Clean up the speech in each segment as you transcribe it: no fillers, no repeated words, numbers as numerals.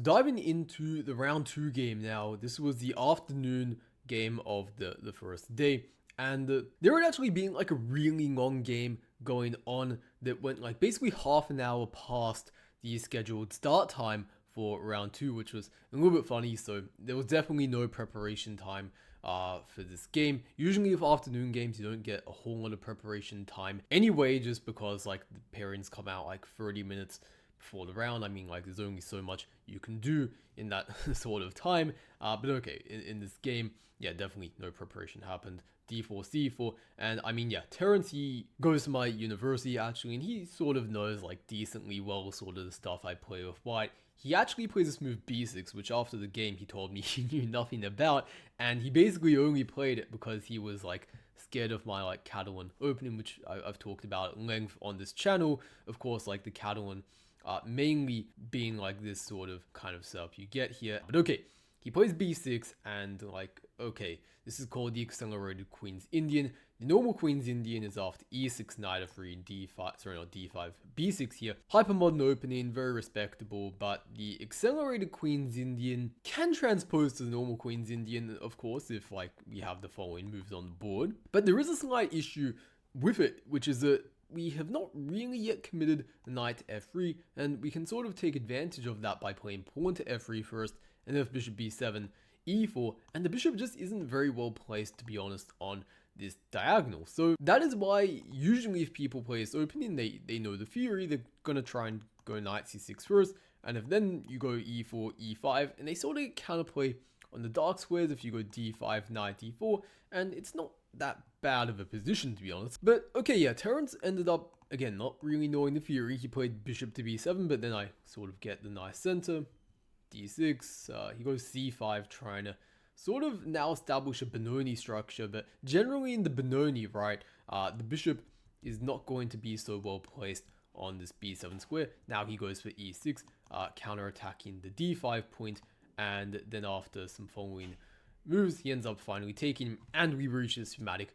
Diving into the round 2 game now, this was the afternoon game of the first day, and there had actually been like a really long game going on that went like basically half an hour past the scheduled start time for round 2, which was a little bit funny. So there was definitely no preparation time for this game. Usually with afternoon games, you don't get a whole lot of preparation time anyway, just because like the pairings come out like 30 minutes before the round. I mean, like, there's only so much you can do in that sort of time. But okay, in this game, yeah, definitely no preparation happened. D4, C4, and I mean, yeah, Terrence, he goes to my university actually, and he sort of knows like decently well sort of the stuff I play with white. He actually plays this move B6, which after the game he told me he knew nothing about, and he basically only played it because he was like scared of my like Catalan opening, which I've talked about at length on this channel. Of course, like the Catalan mainly being like this sort of kind of setup you get here. But okay, he plays b6 and like, okay, this is called the accelerated Queen's Indian. The normal Queen's Indian is after e6, knight f3, d5, sorry, not d5, b6 here. Hypermodern opening, very respectable, but the accelerated Queen's Indian can transpose to the normal Queen's Indian, of course, if like we have the following moves on the board. But there is a slight issue with it, which is that we have not really yet committed the knight to f3, and we can sort of take advantage of that by playing pawn to f3 first, and then with bishop b7, e4, and the bishop just isn't very well placed, to be honest, on this diagonal. So that is why usually if people play this opening, they know the theory, they're gonna try and go knight c6 first, and if then you go e4, e5, and they sort of counterplay on the dark squares if you go d5, knight d4, and it's not that bad of a position, to be honest. But okay, yeah, Terrence ended up, again, not really knowing the theory. He played bishop to b7, but then I sort of get the nice center. d6, he goes c5, trying to sort of now establish a Benoni structure, but generally in the Benoni, right, the bishop is not going to be so well placed on this b7 square. Now he goes for e6, counter-attacking the d5 point, and then after some following moves, he ends up finally taking, and we reach this thematic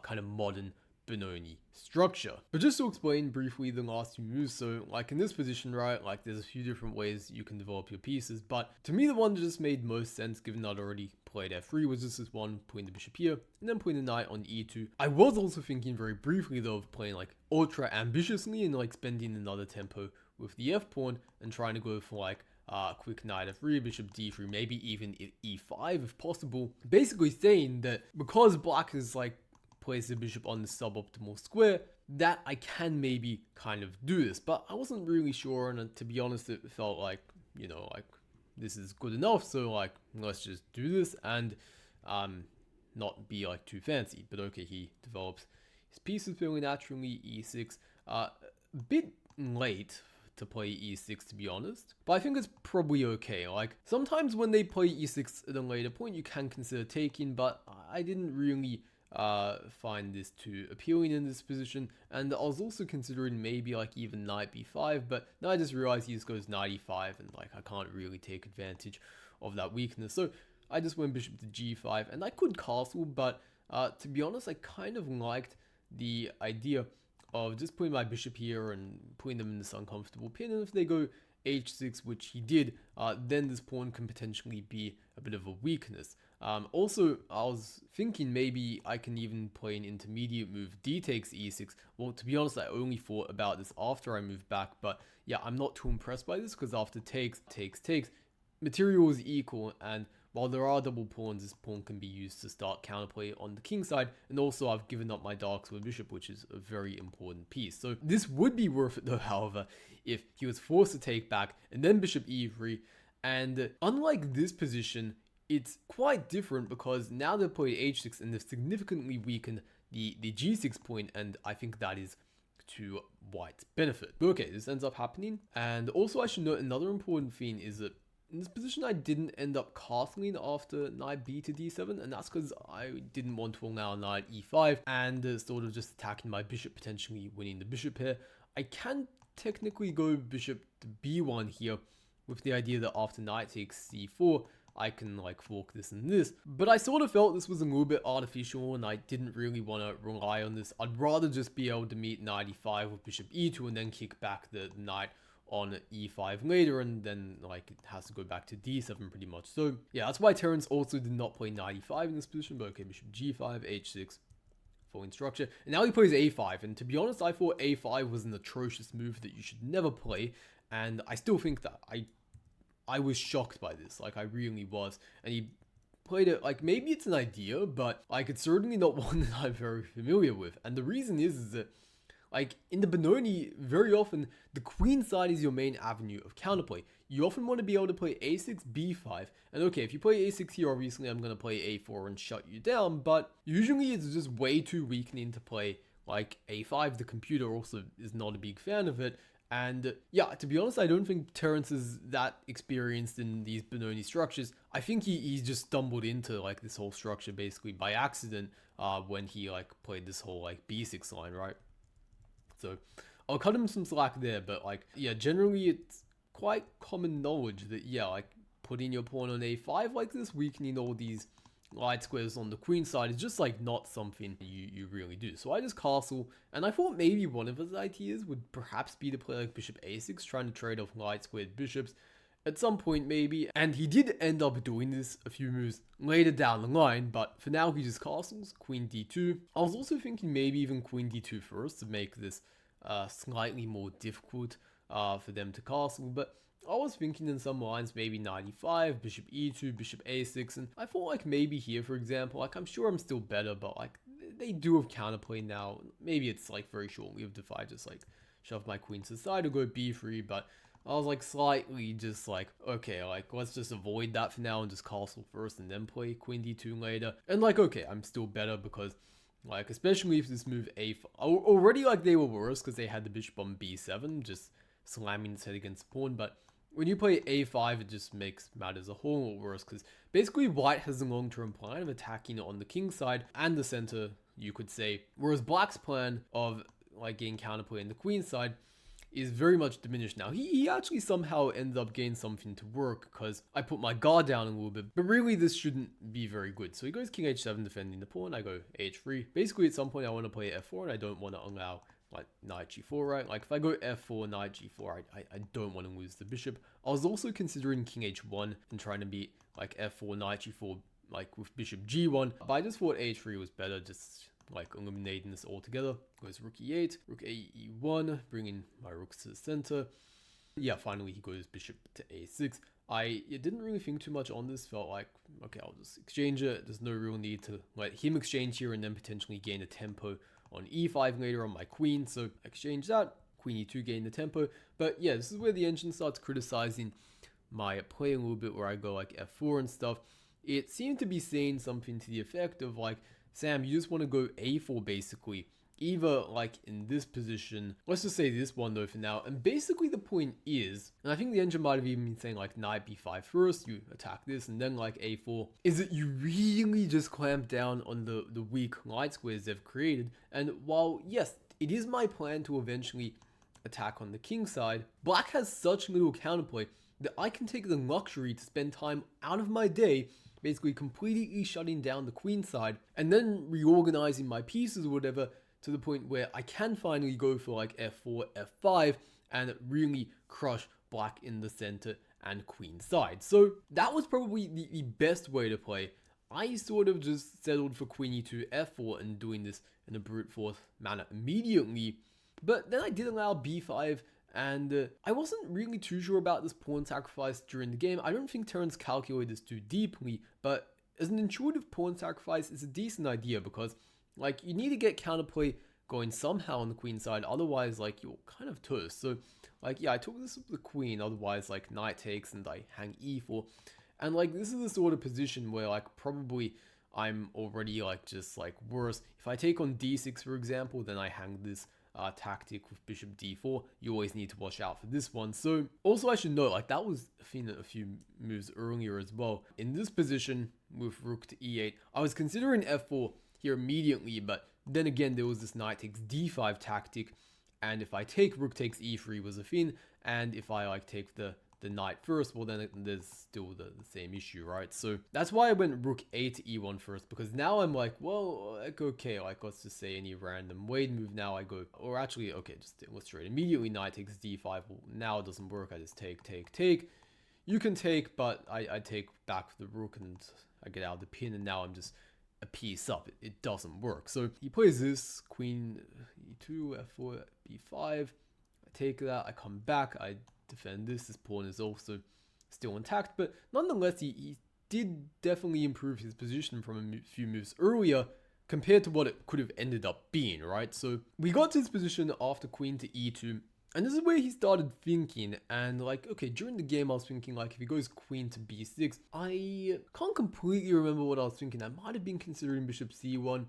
kind of modern Benoni structure. But just to explain briefly the last two moves, so like in this position, right, like there's a few different ways you can develop your pieces, but to me the one that just made most sense, given that I'd already played f3, was just this one, putting the bishop here, and then putting the knight on e2. I was also thinking very briefly though of playing like ultra ambitiously and like spending another tempo with the f pawn and trying to go for like quick knight f3, bishop d3, maybe even e5 if possible. Basically saying that because black is like place the bishop on the suboptimal square, that I can maybe kind of do this, but I wasn't really sure, and to be honest, it felt like, you know, like this is good enough, so like let's just do this and not be like too fancy. But okay, he develops his pieces fairly naturally. E6, a bit late to play e6, to be honest, but I think it's probably okay. Like sometimes when they play e6 at a later point, you can consider taking, but I didn't really find this too appealing in this position, and I was also considering maybe like even knight b5, but now I just realized he just goes knight e5, and like I can't really take advantage of that weakness, so I just went bishop to g5, and I could castle, but to be honest, I kind of liked the idea of just putting my bishop here and putting them in this uncomfortable pin, and if they go h6, which he did, then this pawn can potentially be a bit of a weakness. Also, I was thinking maybe I can even play an intermediate move, d takes e6. Well, to be honest, I only thought about this after I moved back, but yeah, I'm not too impressed by this, because after takes, material is equal, and while there are double pawns, this pawn can be used to start counterplay on the king side, and also I've given up my dark square bishop, which is a very important piece. So this would be worth it though, however, if he was forced to take back, and then bishop e3, and unlike this position, it's quite different because now they've played h6 and they've significantly weakened the g6 point, and I think that is to white's benefit. But okay, this ends up happening, and also I should note another important thing is that in this position I didn't end up castling after knight b to d7, and that's because I didn't want to allow knight e5 and sort of just attacking my bishop, potentially winning the bishop here. I can technically go bishop to b1 here with the idea that after knight takes c4, I can like fork this and this, but I sort of felt this was a little bit artificial and I didn't really want to rely on this. I'd rather just be able to meet knight e5 with bishop e2 and then kick back the knight on e5 later, and then like it has to go back to d7 pretty much. So yeah, that's why Terrence also did not play knight e5 in this position, but okay, bishop g5, h6, following structure. And now he plays a5, and to be honest, I thought a5 was an atrocious move that you should never play, and I still think that. I was shocked by this, like I really was, and he played it like maybe it's an idea, but like it's certainly not one that I'm very familiar with. And the reason is that like in the Benoni, very often the queen side is your main avenue of counterplay. You often want to be able to play a6, b5, and okay, if you play a6 here, obviously I'm going to play a4 and shut you down, but usually it's just way too weakening to play like a5. The computer also is not a big fan of it. And yeah, to be honest, I don't think Terrence is that experienced in these Benoni structures. I think he just stumbled into like this whole structure basically by accident when he like played this whole like b6 line, right? So I'll cut him some slack there, but like, yeah, generally it's quite common knowledge that, yeah, like putting your pawn on a5 like this, weakening all these light squares on the queen side is just like not something you really do. So I just castle, and I thought maybe one of his ideas would perhaps be to play like bishop a6, trying to trade off light squared bishops at some point maybe, and he did end up doing this a few moves later down the line, but for now he just castles, queen d2. I was also thinking maybe even queen d2 first to make this slightly more difficult for them to castle, but I was thinking in some lines maybe knight e5, bishop e2, bishop a6, and I thought like maybe here, for example, like I'm sure I'm still better, but like they do have counterplay now. Maybe it's like very short-lived if I just like shove my queen to the side or go b3, but I was like slightly just like, okay, like let's just avoid that for now and just castle first and then play queen d2 later. And like, okay, I'm still better because like, especially if this move a5, already like they were worse because they had the bishop on b7, just slamming its head against the pawn, but when you play a5, it just makes matters a whole lot worse because basically white has a long-term plan of attacking on the king side and the center, you could say, whereas black's plan of like getting counterplay in the queen side is very much diminished now. He actually somehow ends up getting something to work because I put my guard down a little bit, but really this shouldn't be very good. So he goes king h7 defending the pawn, I go h3. Basically at some point I want to play f4 and I don't want to allow like knight g4, right? Like if I go f4, knight g4, I don't want to lose the bishop. I was also considering king h1 and trying to beat like f4, knight g4, like with bishop g1, but I just thought h3 was better, just like eliminating this altogether. Goes rook e8, rook a e1, bringing my rooks to the center. Yeah, finally he goes bishop to a6. I didn't really think too much on this, felt like, okay, I'll just exchange it. There's no real need to let him exchange here and then potentially gain a tempo on e5 later on my queen, so exchange that, queen e2, gain the tempo. But yeah, this is where the engine starts criticizing my play a little bit, where I go like f4 and stuff. It seemed to be saying something to the effect of like, Sam, you just want to go a4 basically, either like in this position, let's just say this one though for now, and basically the point is, and I think the engine might have even been saying like knight b5 first, you attack this and then like a4, is that you really just clamp down on the weak light squares they've created. And while yes, it is my plan to eventually attack on the king side, black has such little counterplay that I can take the luxury to spend time out of my day basically completely shutting down the queen side and then reorganizing my pieces or whatever to the point where I can finally go for like f4, f5 and really crush black in the center and queen side. So that was probably the best way to play. I sort of just settled for queen e2, f4 and doing this in a brute force manner immediately, but then I did allow b5 and I wasn't really too sure about this pawn sacrifice during the game. I don't think Terrence calculated this too deeply, but as an intuitive pawn sacrifice, it's a decent idea because like you need to get counterplay going somehow on the queen side, otherwise like you're kind of toast. So like yeah, I took this with the queen, otherwise like knight takes and I hang e4. And like this is the sort of position where like probably I'm already like just like worse. If I take on d6 for example, then I hang this tactic with bishop d4. You always need to watch out for this one. So also I should note, like that was a few moves earlier as well. In this position with rook to e8, I was considering f4 here immediately, but then again there was this knight takes d5 tactic, and if I take rook takes e3 was a thing, and if I like take the the knight first, well then there's still the same issue, right? So that's why I went rook a to e1 first, because now I'm like, well, like, okay, like let's just say any random Wade move. Now I go, or actually, okay, just illustrate immediately. Knight takes d5. Well, now it doesn't work. I just take. You can take, but I take back the rook and I get out of the pin, and now I'm just a piece up. It doesn't work. So he plays this queen e2, f4, b5. I take that. I come back. I defend this. This pawn is also still intact, but nonetheless, he did definitely improve his position from a few moves earlier compared to what it could have ended up being, right? So we got to this position after queen to e2, and this is where he started thinking, and like, okay, during the game I was thinking like if he goes queen to b6, I can't completely remember what I was thinking. I might have been considering bishop c1,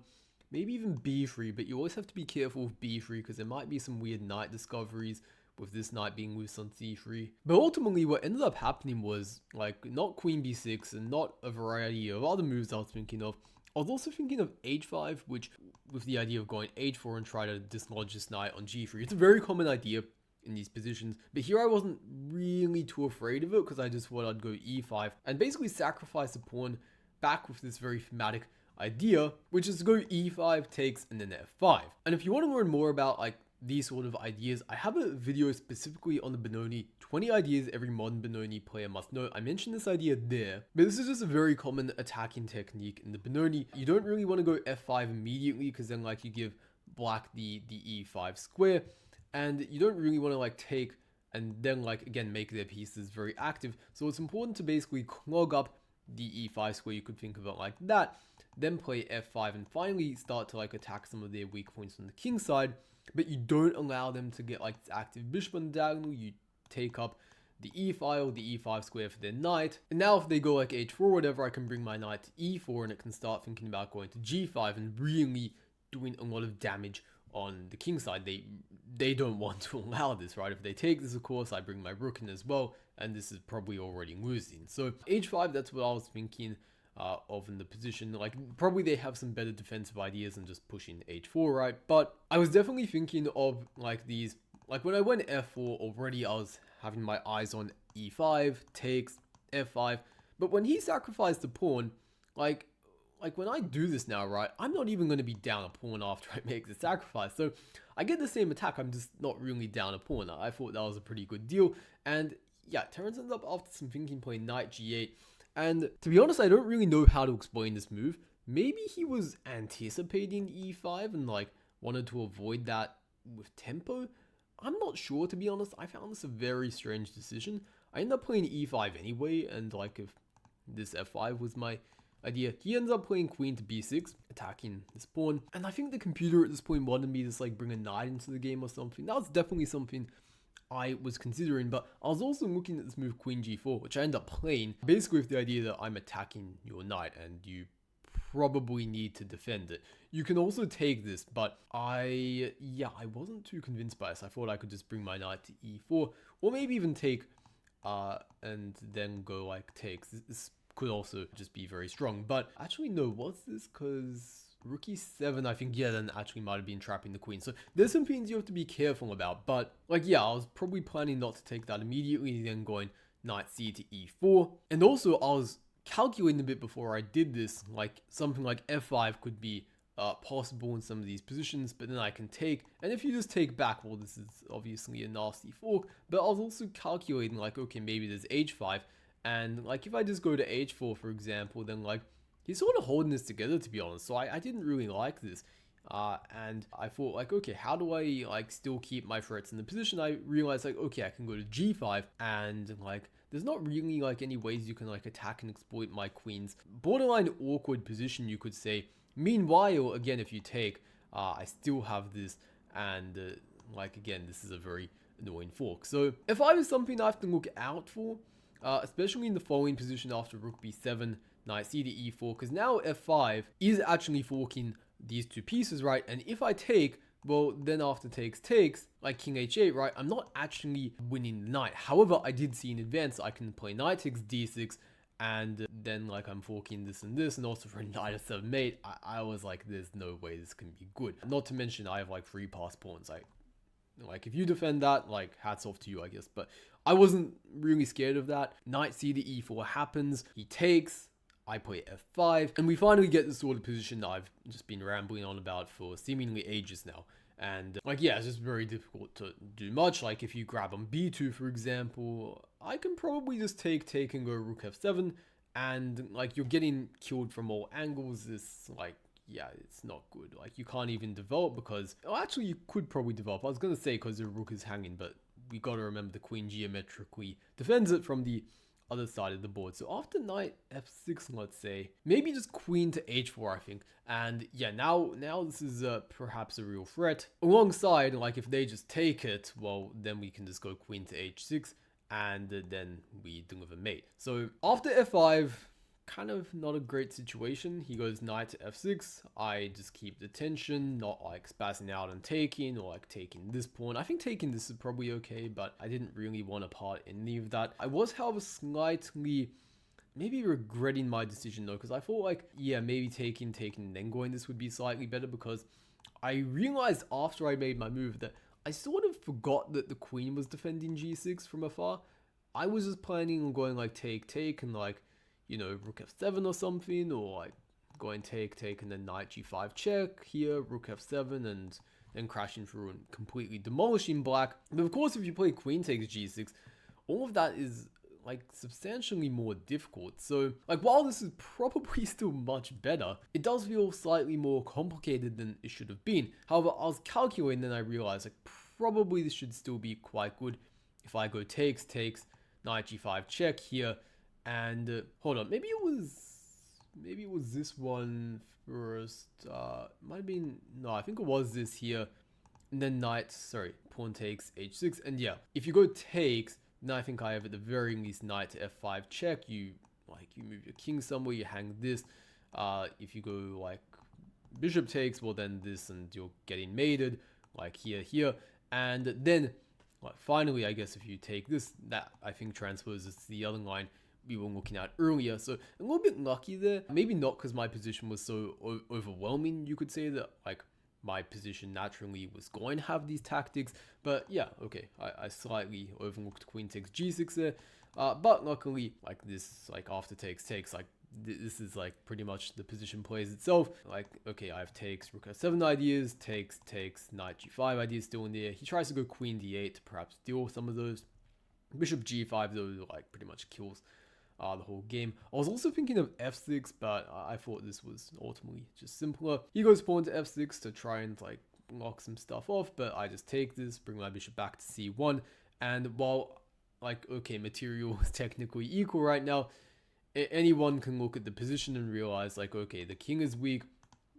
maybe even b3, but you always have to be careful with b3 because there might be some weird knight discoveries with this knight being loose on c3. But ultimately what ended up happening was like not queen b6 and not a variety of other moves I was thinking of. I was also thinking of h5, which with the idea of going h4 and try to dislodge this knight on g3. It's a very common idea in these positions, but here I wasn't really too afraid of it because I just thought I'd go e5 and basically sacrifice the pawn back with this very thematic idea, which is to go e5 takes and then f5. And if you want to learn more about like these sort of ideas, I have a video specifically on the Benoni, 20 ideas every modern Benoni player must know. I mentioned this idea there, but this is just a very common attacking technique in the Benoni. You don't really want to go f5 immediately because then like you give black the e5 square, and you don't really want to like take and then like again make their pieces very active. So it's important to basically clog up the e5 square. You could think of it like that, then play f5 and finally start to like attack some of their weak points on the king side. But you don't allow them to get like active bishop on the diagonal. You take up the e file, the e5 square for their knight. And now if they go like h4 or whatever, I can bring my knight to e4 and it can start thinking about going to g5 and really doing a lot of damage on the king side. They don't want to allow this, right? If they take this, of course, I bring my rook in as well, and this is probably already losing. So h5, that's what I was thinking of in the position. Like probably they have some better defensive ideas than just pushing h4, right? But I was definitely thinking of like these, like when I went f4 already, I was having my eyes on e5 takes f5, but when he sacrificed the pawn, like when I do this now, right, I'm not even going to be down a pawn after I make the sacrifice. So I get the same attack, I'm just not really down a pawn. I thought that was a pretty good deal. And yeah, Terrence ends up after some thinking playing knight g8. And to be honest, I don't really know how to explain this move. Maybe he was anticipating e5 and like wanted to avoid that with tempo. I'm not sure, to be honest. I found this a very strange decision. I ended up playing e5 anyway, and like if this f5 was my idea, he ends up playing queen to b6, attacking this pawn. And I think the computer at this point wanted me to just like bring a knight into the game or something. That was definitely something I was considering, but I was also looking at this move queen g4, which I end up playing basically with the idea that I'm attacking your knight and you probably need to defend it. You can also take this, but I wasn't too convinced by this. I thought I could just bring my knight to e4, or maybe even take and then go like takes. This could also just be very strong, but actually no, what's this? Because rook e7, I think, yeah, then actually might have been trapping the queen. So there's some things you have to be careful about. But like, yeah, I was probably planning not to take that immediately, then going knight c to e4. And also I was calculating a bit before I did this, like something like f5 could be possible in some of these positions, but then I can take, and if you just take back, well, this is obviously a nasty fork. But I was also calculating like, okay, maybe there's h5, and like if I just go to h4, for example, then like he's sort of holding this together, to be honest. So I didn't really like this. And I thought like, okay, how do I like still keep my threats in the position? I realized like, okay, I can go to g5 and like, there's not really like any ways you can like attack and exploit my queen's borderline awkward position, you could say. Meanwhile, again, if you take, I still have this, and like again, this is a very annoying fork. So f5 is something I have to look out for, especially in the following position after rook b7, knight c to e4, because now f5 is actually forking these two pieces, right? And if I take, well, then after takes, like king h8, right, I'm not actually winning the knight. However, I did see in advance I can play knight takes d6, and then like I'm forking this, and also for knight f7 mate, I was like, there's no way this can be good. Not to mention I have like 3 passed pawns. Like, if you defend that, like, hats off to you, I guess. But I wasn't really scared of that. Knight c to e4 happens. He takes. I play f5. And we finally get the sort of position that I've just been rambling on about for seemingly ages now. And, like, yeah, it's just very difficult to do much. Like, if you grab on b2, for example, I can probably just take and go rook f7. And, like, you're getting killed from all angles. This, like, yeah, it's not good. Like, you can't even develop because... Oh, actually, you could probably develop. I was going to say because the rook is hanging, but we got to remember the queen geometrically defends it from the other side of the board. So after knight f6, let's say, maybe just queen to h4, I think. And yeah, now this is perhaps a real threat. Alongside, like, if they just take it, well, then we can just go queen to h6, and then we deliver mate. So after f5... kind of not a great situation. He goes knight to f6. I just keep the tension, not like spazzing out and taking, or like taking this pawn. I think taking this is probably okay, but I didn't really want to part in any of that. I was, however, slightly maybe regretting my decision though, because I thought like, yeah, maybe taking and then going this would be slightly better, because I realized after I made my move that I sort of forgot that the queen was defending g6 from afar. I was just planning on going like take and like, you know, rook f7 or something, or like going take and then knight g5 check here, rook f7, and then crashing through and completely demolishing black. But of course, if you play queen takes g6, all of that is like substantially more difficult. So like, while this is probably still much better, it does feel slightly more complicated than it should have been. However, I was calculating, then I realized like probably this should still be quite good if I go takes, knight g5 check here. And hold on, maybe it was this one first. Might have been, no, I think it was this here, and then pawn takes h6. And yeah, if you go takes, then I think I have at the very least knight to f5 check. You move your king somewhere, you hang this. If you go like bishop takes, well then this, and you're getting mated like here, and then like finally, I guess if you take this, that I think transposes to the other line we were looking at earlier. So a little bit lucky there. Maybe not because my position was so overwhelming, you could say, that like my position naturally was going to have these tactics. But yeah, okay, I slightly overlooked queen takes g6 there. But luckily, like this, like after takes, like this is like pretty much the position plays itself. Like, okay, I have takes, rook f7 ideas, takes, knight g5 ideas still in there. He tries to go queen d8 to perhaps deal with some of those. Bishop g5 though, like pretty much kills the whole game. I was also thinking of f6, but I thought this was ultimately just simpler. He goes pawn to f6 to try and like lock some stuff off, but I just take this, bring my bishop back to c1, and while like, okay, material is technically equal right now, anyone can look at the position and realize like, okay, the king is weak,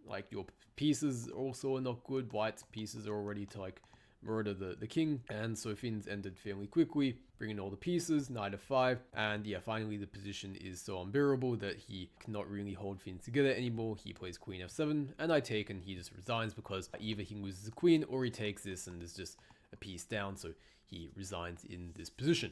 like your pieces also are not good, white's pieces are already to like murder the king, and so things ended fairly quickly, bringing all the pieces, knight f5, and yeah, finally the position is so unbearable that he cannot really hold things together anymore. He plays queen f7, and I take, and he just resigns, because either he loses the queen or he takes this and there's just a piece down, so he resigns in this position.